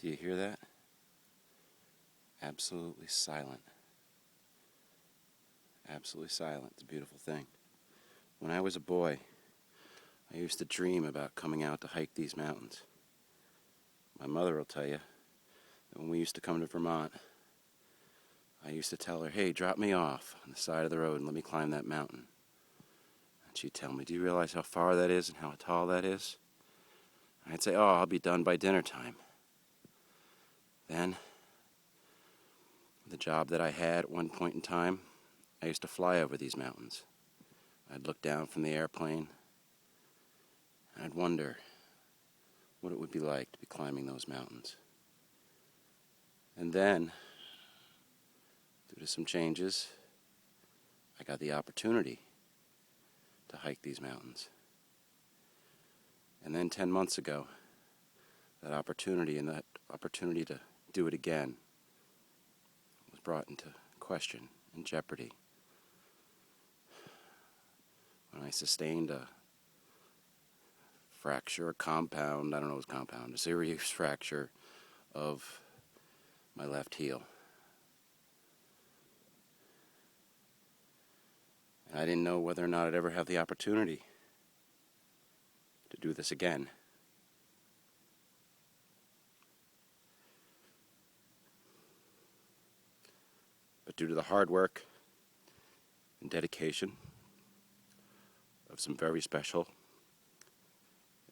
Do you hear that? Absolutely silent. Absolutely silent. It's a beautiful thing. When I was a boy, I used to dream about coming out to hike these mountains. My mother will tell you that when we used to come to Vermont, I used to tell her, hey, drop me off on the side of the road and let me climb that mountain. And she'd tell me, do you realize how far that is and how tall that is? And I'd say, oh, I'll be done by dinner time. Then, the job that I had at one point in time, I used to fly over these mountains. I'd look down from the airplane, and I'd wonder what it would be like to be climbing those mountains. And then, due to some changes, I got the opportunity to hike these mountains. And then 10 months ago, that opportunity to do it again was brought into question, in jeopardy, when I sustained a serious fracture of my left heel. And I didn't know whether or not I'd ever have the opportunity to do this again. But due to the hard work and dedication of some very special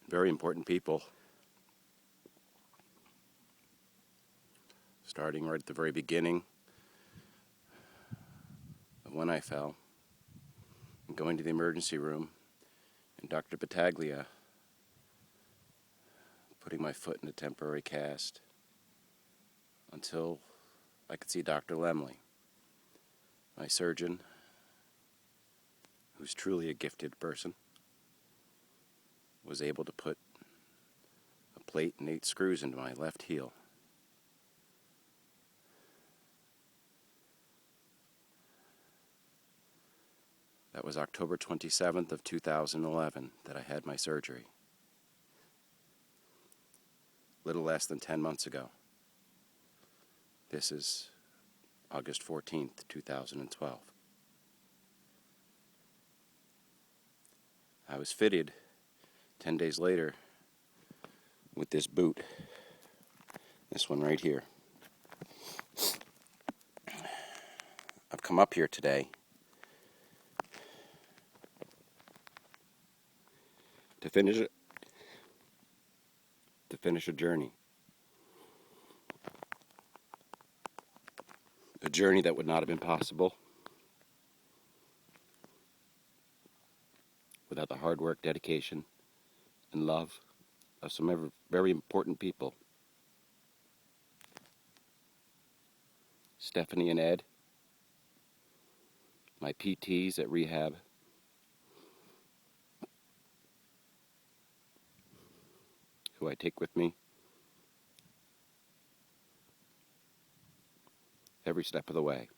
and very important people, starting right at the very beginning of when I fell, and going to the emergency room, and Dr. Battaglia putting my foot in a temporary cast until I could see Dr. Lemley, my surgeon, who's truly a gifted person, was able to put a plate and 8 screws into my left heel. That was October 27th of 2011 that I had my surgery. Little less than 10 months ago. This is August 14th, 2012. I was fitted 10 days later with this boot. This one right here. I've come up here today to finish a journey. A journey that would not have been possible without the hard work, dedication, and love of some very important people. Stephanie and Ed, my PTs at rehab, who I take with me every step of the way.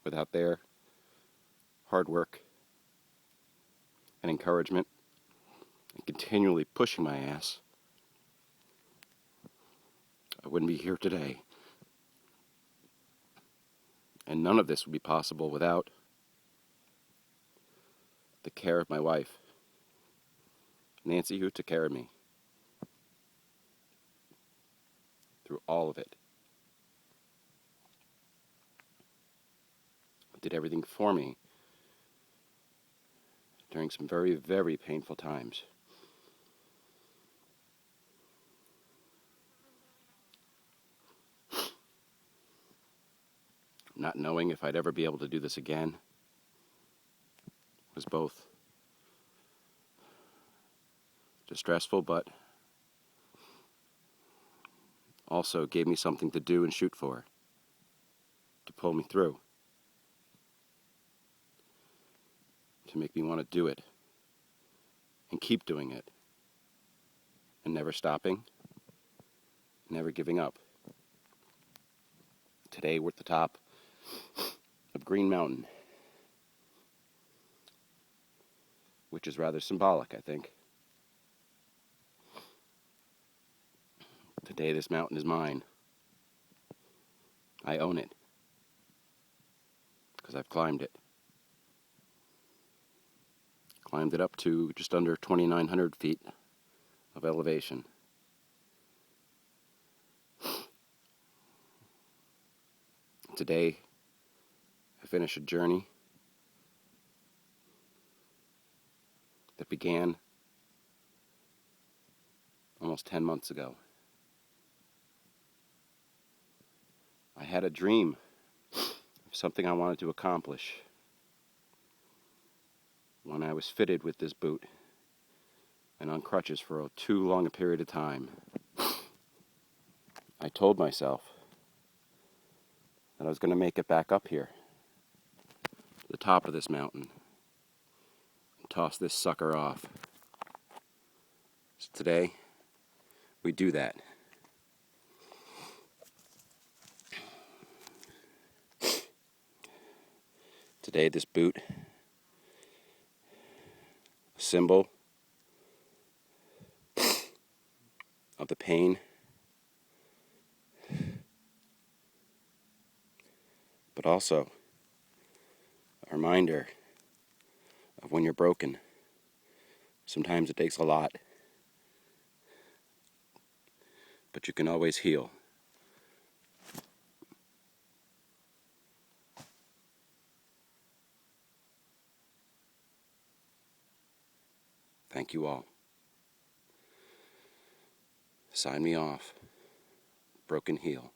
Without their hard work and encouragement and continually pushing my ass, I wouldn't be here today. And none of this would be possible without the care of my wife, Nancy, who took care of me through all of it. Did everything for me during some very, very painful times. Not knowing if I'd ever be able to do this again was both distressful, but also gave me something to do and shoot for, to pull me through, to make me want to do it and keep doing it, and never stopping, never giving up. Today we're at the top of Green Mountain, which is rather symbolic, I think. Today this mountain is mine. I own it because I've climbed it. Climbed it up to just under 2,900 feet of elevation. Today I finish a journey that began almost 10 months ago. I had a dream of something I wanted to accomplish when I was fitted with this boot and on crutches for too long a period of time. I told myself that I was going to make it back up here, to the top of this mountain, and toss this sucker off. So today, we do that. Today, this boot, a symbol of the pain, but also a reminder of when you're broken. Sometimes it takes a lot, but you can always heal. Thank you all. Sign me off. Broken heel.